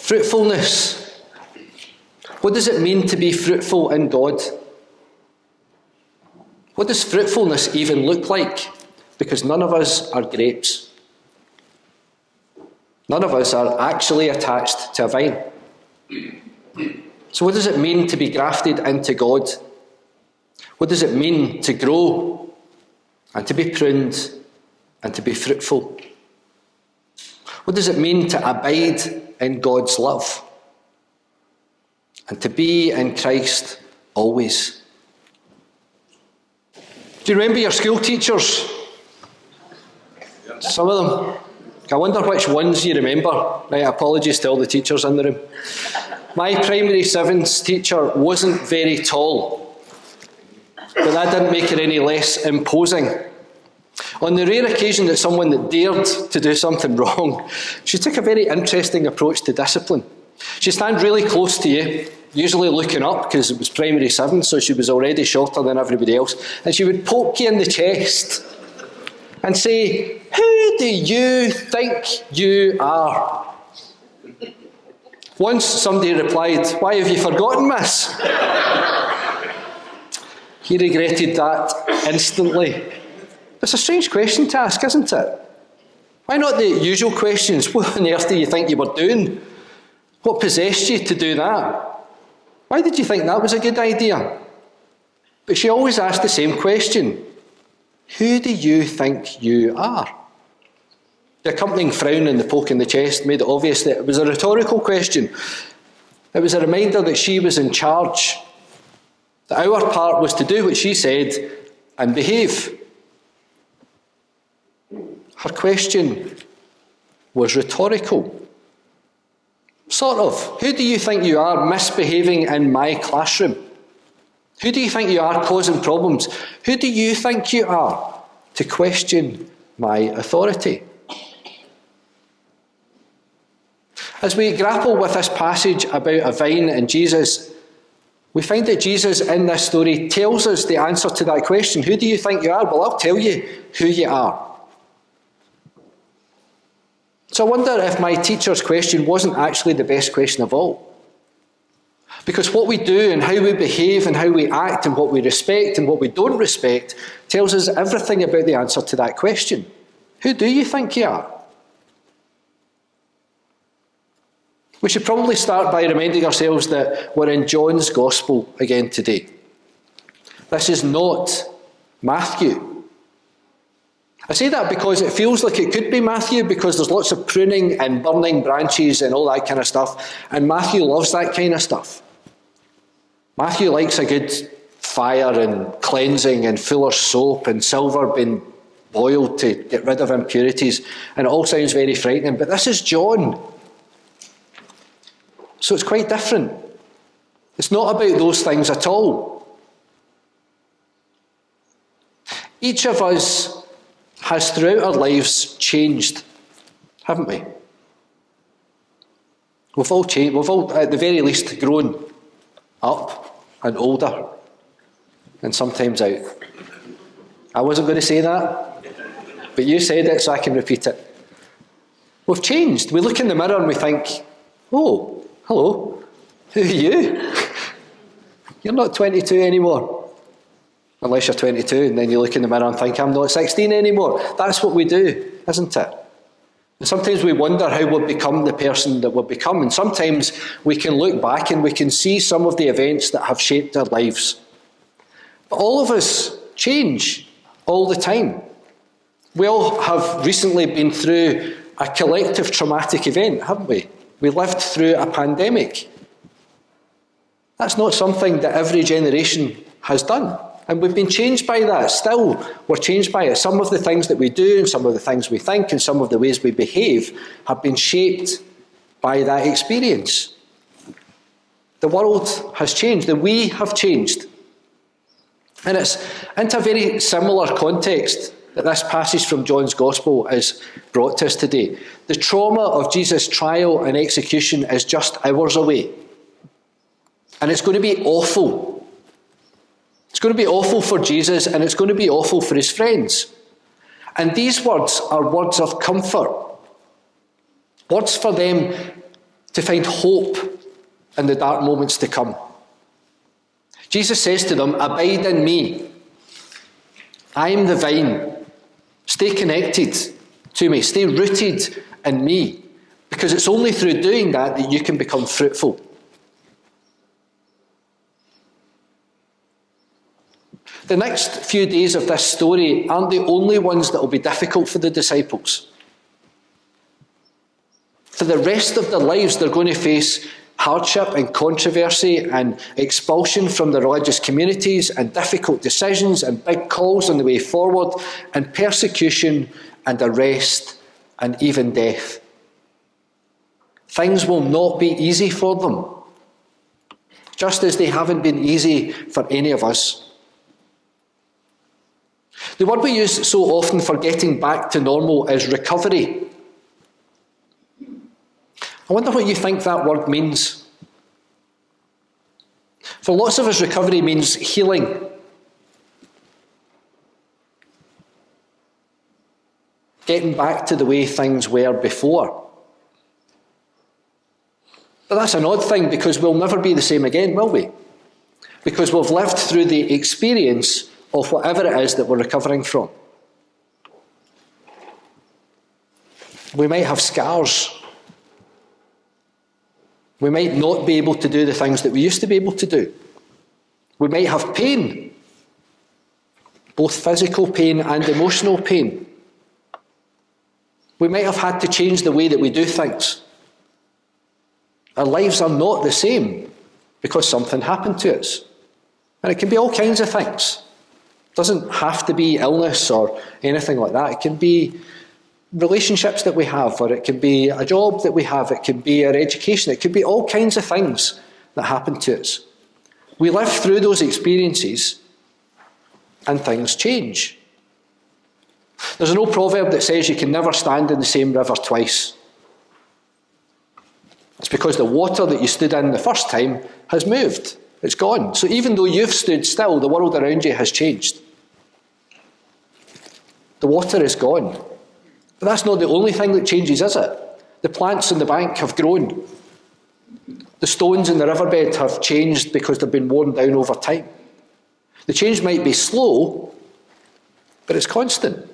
Fruitfulness. What does it mean to be fruitful in God? What does fruitfulness even look like? Because none of us are grapes. None of us are actually attached to a vine. So what does it mean to be grafted into God? What does it mean to grow and to be pruned and to be fruitful? What does it mean to abide in God's love and to be in Christ always? Do you remember your school teachers? Some of them. I wonder which ones you remember. Right, apologies to all the teachers in the room. My primary sevens teacher wasn't very tall, but that didn't make her any less imposing. On the rare occasion that someone that dared to do something wrong, she took a very interesting approach to discipline. She'd stand really close to you, usually looking up because it was primary seven, so she was already shorter than everybody else, and she would poke you in the chest and say, "Who do you think you are?" Once somebody replied, "Why have you forgotten, miss?" He regretted that instantly. It's a strange question to ask, isn't it? Why not the usual questions? What on earth do you think you were doing? What possessed you to do that? Why did you think that was a good idea? But she always asked the same question. Who do you think you are? The accompanying frown and the poke in the chest made it obvious that it was a rhetorical question. It was a reminder that she was in charge. That our part was to do what she said and behave. Her question was rhetorical. Sort of. Who do you think you are misbehaving in my classroom? Who do you think you are causing problems? Who do you think you are to question my authority? As we grapple with this passage about a vine and Jesus, we find that Jesus in this story tells us the answer to that question. Who do you think you are? Well, I'll tell you who you are. So I wonder if my teacher's question wasn't actually the best question of all. Because what we do and how we behave and how we act and what we respect and what we don't respect tells us everything about the answer to that question. Who do you think you are? We should probably start by reminding ourselves that we're in John's Gospel again today. This is not Matthew. I say that because it feels like it could be Matthew because there's lots of pruning and burning branches and all that kind of stuff, and Matthew loves that kind of stuff. Matthew likes a good fire and cleansing and fuller's soap and silver being boiled to get rid of impurities, and it all sounds very frightening, but this is John. So it's quite different. It's not about those things at all. Each of us has throughout our lives changed, haven't we? We've all changed. We've all, at the very least, grown up and older, and sometimes out. I wasn't going to say that, but you said it, so I can repeat it. We've changed. We look in the mirror and we think, "Oh, hello, who are you? You're not 22 anymore." Unless you're 22 and then you look in the mirror and think, "I'm not 16 anymore." That's what we do, isn't it? And sometimes we wonder how we've become the person that we've become. And sometimes we can look back and we can see some of the events that have shaped our lives. But all of us change all the time. We all have recently been through a collective traumatic event, haven't we? We lived through a pandemic. That's not something that every generation has done. And we've been changed by that. Still, we're changed by it. Some of the things that we do and some of the things we think and some of the ways we behave have been shaped by that experience. The world has changed and we have changed. And it's into a very similar context that this passage from John's Gospel is brought to us today. The trauma of Jesus' trial and execution is just hours away. And it's going to be awful. It's going to be awful for Jesus and it's going to be awful for his friends. And these words are words of comfort. Words for them to find hope in the dark moments to come. Jesus says to them, abide in me. I am the vine. Stay connected to me. Stay rooted in me. Because it's only through doing that you can become fruitful. The next few days of this story aren't the only ones that will be difficult for the disciples. For the rest of their lives, they're going to face hardship and controversy and expulsion from the religious communities and difficult decisions and big calls on the way forward and persecution and arrest and even death. Things will not be easy for them, just as they haven't been easy for any of us. The word we use so often for getting back to normal is recovery. I wonder what you think that word means. For lots of us, recovery means healing. Getting back to the way things were before. But that's an odd thing, because we'll never be the same again, will we? Because we've lived through the experience of whatever it is that we're recovering from. We might have scars. We might not be able to do the things that we used to be able to do. We might have pain, both physical pain and emotional pain. We might have had to change the way that we do things. Our lives are not the same because something happened to us. And it can be all kinds of things. It doesn't have to be illness or anything like that. It can be relationships that we have, or it can be a job that we have, it can be our education, it could be all kinds of things that happen to us. We live through those experiences and things change. There's an old proverb that says you can never stand in the same river twice. It's because the water that you stood in the first time has moved. It's gone. So even though you've stood still, the world around you has changed. The water is gone. But that's not the only thing that changes, is it? The plants in the bank have grown. The stones in the riverbed have changed because they've been worn down over time. The change might be slow, but it's constant.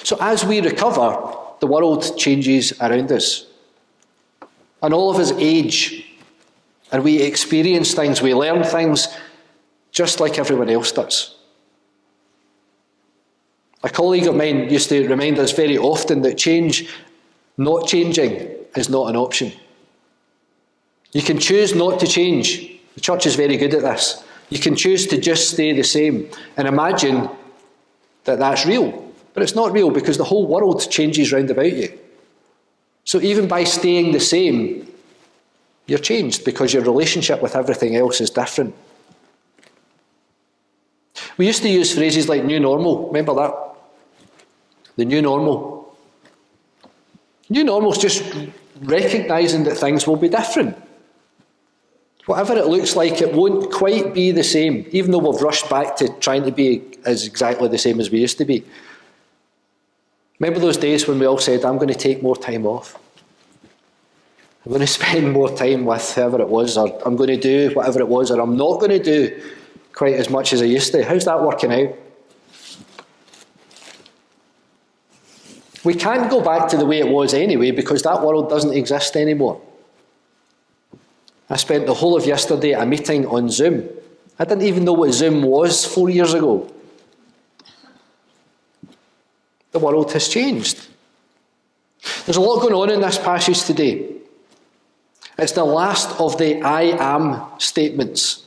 So as we recover, the world changes around us. And all of us age, and we experience things, we learn things, just like everyone else does. A colleague of mine used to remind us very often that change, not changing, is not an option. You can choose not to change. The church is very good at this. You can choose to just stay the same and imagine that that's real. But it's not real, because the whole world changes round about you. So even by staying the same, you're changed, because your relationship with everything else is different. We used to use phrases like new normal. Remember that? The new normal. New normal is just recognising that things will be different. Whatever it looks like, it won't quite be the same, even though we've rushed back to trying to be as exactly the same as we used to be. Remember those days when we all said, I'm going to take more time off. I'm going to spend more time with whoever it was, or I'm going to do whatever it was, or I'm not going to do quite as much as I used to. How's that working out? We can't go back to the way it was anyway, because that world doesn't exist anymore. I spent the whole of yesterday at a meeting on Zoom. I didn't even know what Zoom was 4 years ago. The world has changed. There's a lot going on in this passage today. It's the last of the I am statements.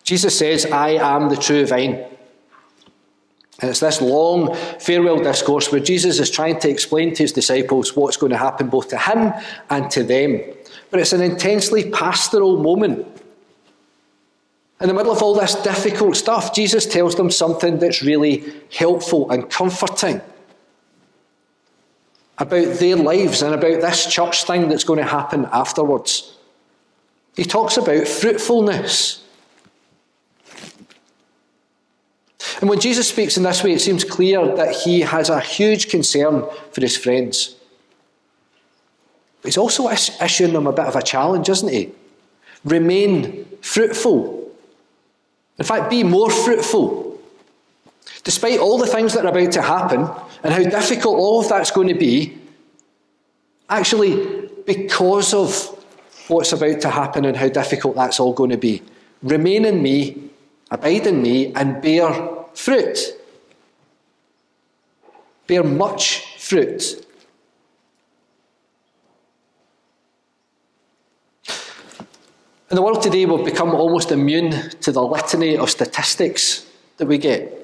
Jesus says, I am the true vine. And it's this long farewell discourse where Jesus is trying to explain to his disciples what's going to happen both to him and to them. But it's an intensely pastoral moment. In the middle of all this difficult stuff, Jesus tells them something that's really helpful and comforting about their lives and about this church thing that's going to happen afterwards. He talks about fruitfulness. And when Jesus speaks in this way, it seems clear that he has a huge concern for his friends. But he's also issuing them a bit of a challenge, isn't he? Remain fruitful. In fact, be more fruitful. Despite all the things that are about to happen and how difficult all of that's going to be, actually, because of what's about to happen and how difficult that's all going to be, remain in me, abide in me, and bear fruit. Bear much fruit. In the world today, we've become almost immune to the litany of statistics that we get.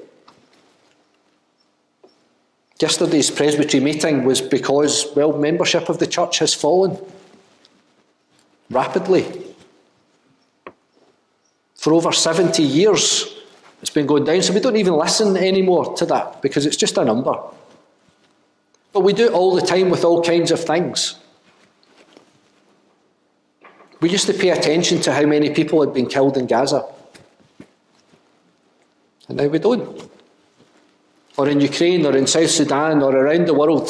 Yesterday's presbytery meeting was because, well, membership of the church has fallen rapidly. For over 70 years, it's been going down, so we don't even listen anymore to that because it's just a number. But we do it all the time with all kinds of things. We used to pay attention to how many people had been killed in Gaza. And now we don't. Or in Ukraine, or in South Sudan, or around the world.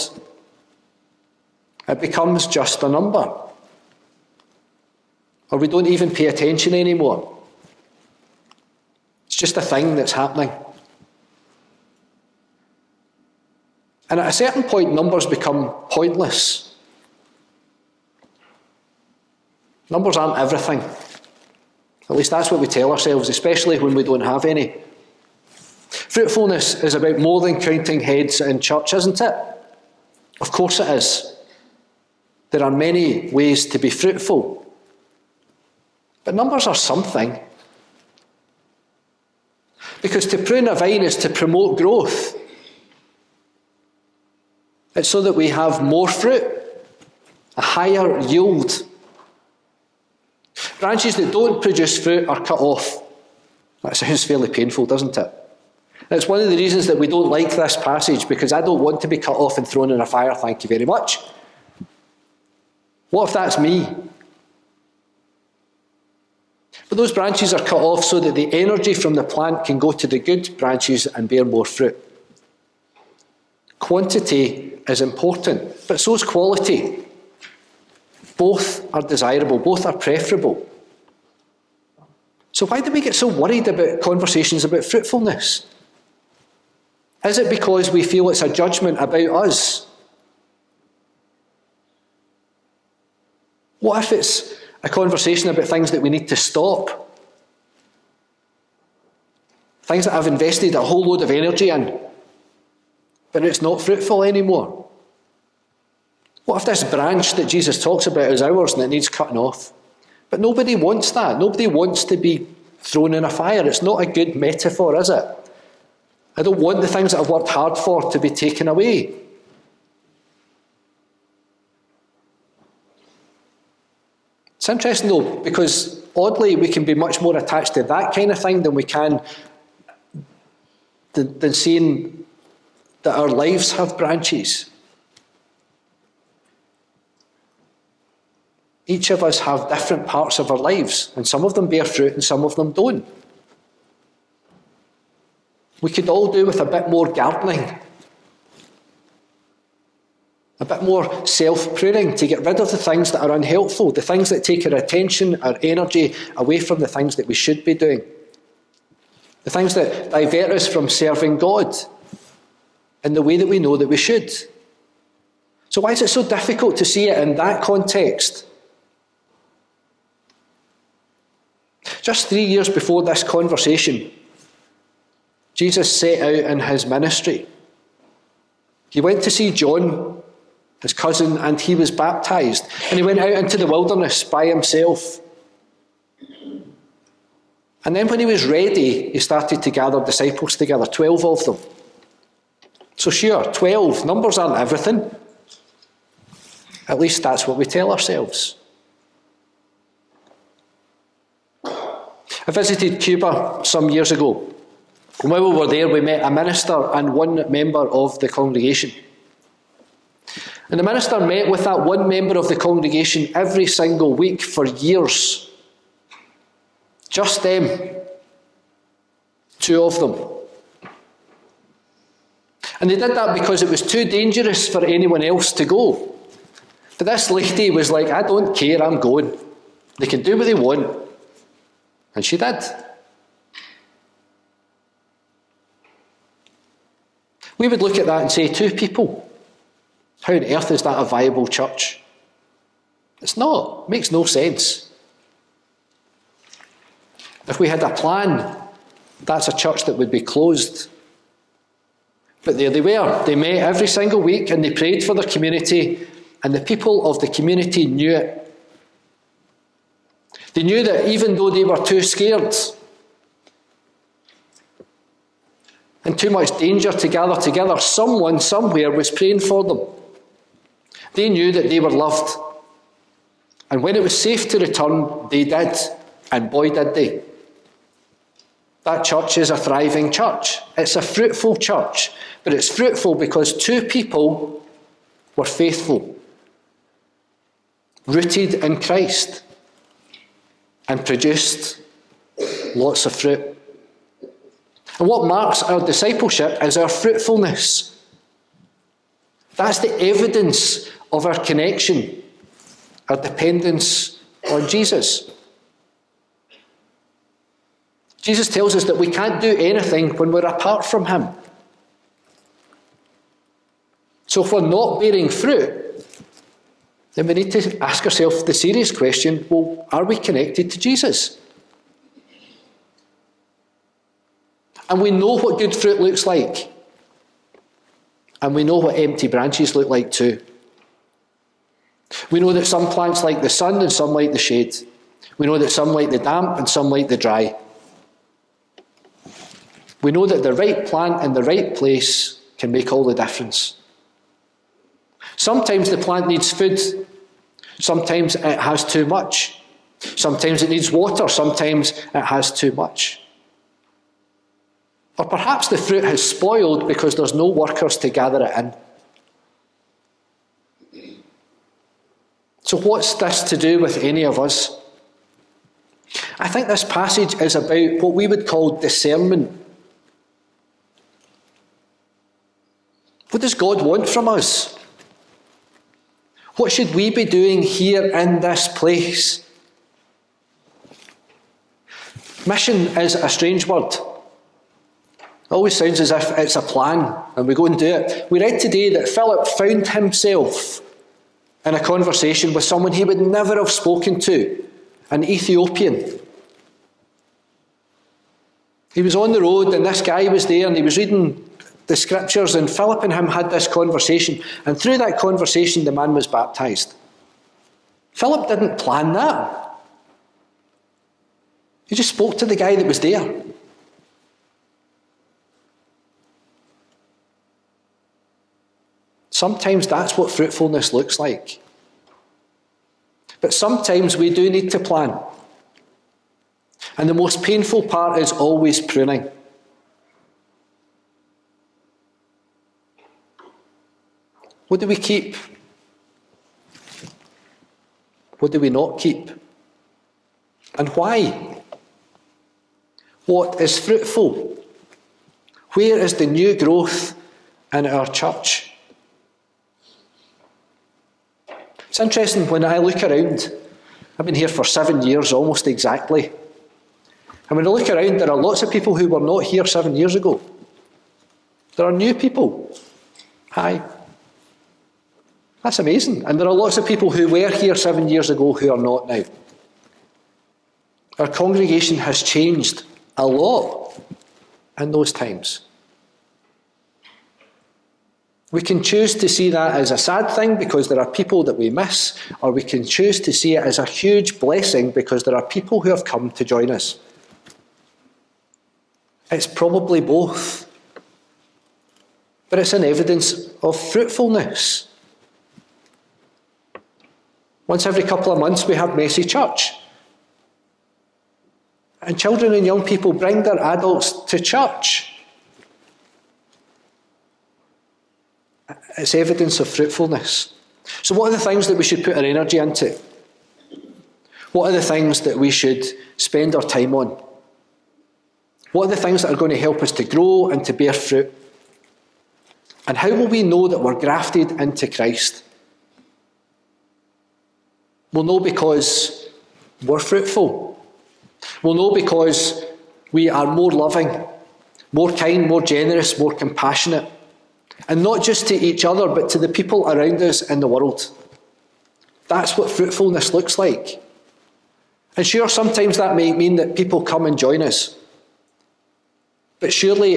It becomes just a number. Or we don't even pay attention anymore. It's just a thing that's happening. And at a certain point, numbers become pointless. Numbers aren't everything. At least that's what we tell ourselves, especially when we don't have any. Fruitfulness is about more than counting heads in church, isn't it? Of course it is. There are many ways to be fruitful. But numbers are something. Because to prune a vine is to promote growth. It's so that we have more fruit, a higher yield. Branches that don't produce fruit are cut off. That sounds fairly painful, doesn't it? And it's one of the reasons that we don't like this passage, because I don't want to be cut off and thrown in a fire, thank you very much. What if that's me? But those branches are cut off so that the energy from the plant can go to the good branches and bear more fruit. Quantity is important, but so is quality. Both are desirable, both are preferable. So why do we get so worried about conversations about fruitfulness? Is it because we feel it's a judgment about us? What if it's a conversation about things that we need to stop? Things that I've invested a whole load of energy in, but it's not fruitful anymore? What if this branch that Jesus talks about is ours and it needs cutting off? But nobody wants that. Nobody wants to be thrown in a fire. It's not a good metaphor, is it? I don't want the things that I've worked hard for to be taken away. It's interesting though, because oddly we can be much more attached to that kind of thing than we can than seeing that our lives have branches. Each of us have different parts of our lives, and some of them bear fruit and some of them don't. We could all do with a bit more gardening, a bit more self-pruning to get rid of the things that are unhelpful, the things that take our attention, our energy away from the things that we should be doing, the things that divert us from serving God in the way that we know that we should. So why is it so difficult to see it in that context? Just 3 years before this conversation, Jesus set out in his ministry. He went to see John, his cousin, and he was baptized. And he went out into the wilderness by himself. And then when he was ready, he started to gather disciples together, 12 of them. So sure, 12, numbers aren't everything. At least that's what we tell ourselves. I visited Cuba some years ago. And while we were there, we met a minister and one member of the congregation. And the minister met with that one member of the congregation every single week for years. Just them. 2 of them. And they did that because it was too dangerous for anyone else to go. But this lady was like, I don't care, I'm going. They can do what they want. And she did. We would look at that and say, 2 people. How on earth is that a viable church? It's not. It makes no sense. If we had a plan, that's a church that would be closed. But there they were. They met every single week and they prayed for their community, and the people of the community knew it. They knew that even though they were too scared and too much danger to gather together, someone somewhere was praying for them. They knew that they were loved. And when it was safe to return, they did. And boy, did they. That church is a thriving church. It's a fruitful church. But it's fruitful because 2 people were faithful, rooted in Christ, and produced lots of fruit. And what marks our discipleship is our fruitfulness. That's the evidence of our connection, our dependence on Jesus. Jesus tells us that we can't do anything when we're apart from him. So if we're not bearing fruit, then we need to ask ourselves the serious question, well, are we connected to Jesus? And we know what good fruit looks like. And we know what empty branches look like too. We know that some plants like the sun and some like the shade. We know that some like the damp and some like the dry. We know that the right plant in the right place can make all the difference. Sometimes the plant needs food. Sometimes it has too much. Sometimes it needs water. Sometimes it has too much. Or perhaps the fruit has spoiled because there's no workers to gather it in. So what's this to do with any of us? I think this passage is about what we would call discernment. What does God want from us? What should we be doing here in this place? Mission is a strange word. It always sounds as if it's a plan and we go and do it. We read today that Philip found himself in a conversation with someone he would never have spoken to, an Ethiopian. He was on the road and this guy was there and he was reading the scriptures, and Philip and him had this conversation, and through that conversation the man was baptised. Philip didn't plan that. He just spoke to the guy that was there. Sometimes that's what fruitfulness looks like. But sometimes we do need to plan. And the most painful part is always pruning. What do we keep? What do we not keep? And why? What is fruitful? Where is the new growth in our church? It's interesting when I look around. I've been here for 7 years, almost exactly. And when I look around, there are lots of people who were not here 7 years ago. There are new people. Hi. That's amazing. And there are lots of people who were here 7 years ago who are not now. Our congregation has changed a lot in those times. We can choose to see that as a sad thing because there are people that we miss, or we can choose to see it as a huge blessing because there are people who have come to join us. It's probably both. But it's an evidence of fruitfulness. Once every couple of months we have messy church. And children and young people bring their adults to church. It's evidence of fruitfulness. So what are the things that we should put our energy into? What are the things that we should spend our time on? What are the things that are going to help us to grow and to bear fruit? And how will we know that we're grafted into Christ? We'll know because we're fruitful. We'll know because we are more loving, more kind, more generous, more compassionate. And not just to each other, but to the people around us in the world. That's what fruitfulness looks like. And sure, sometimes that may mean that people come and join us. But surely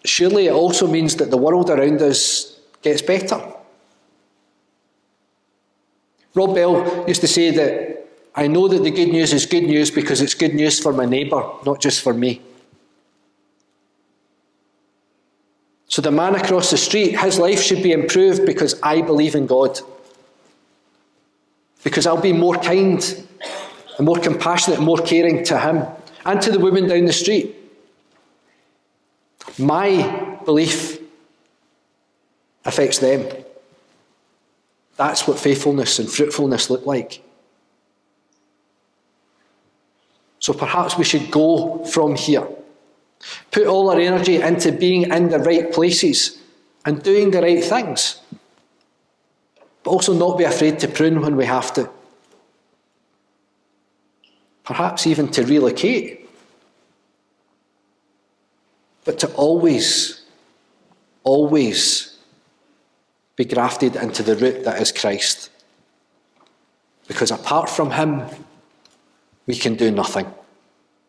it also means that the world around us gets better. Rob Bell used to say that, I know that the good news is good news because it's good news for my neighbour, not just for me. So the man across the street, his life should be improved because I believe in God. Because I'll be more kind and more compassionate and more caring to him and to the woman down the street. My belief affects them. That's what faithfulness and fruitfulness look like. So perhaps we should go from here. Put all our energy into being in the right places and doing the right things. But also not be afraid to prune when we have to. Perhaps even to relocate. But to always be grafted into the root that is Christ. Because apart from him, we can do nothing.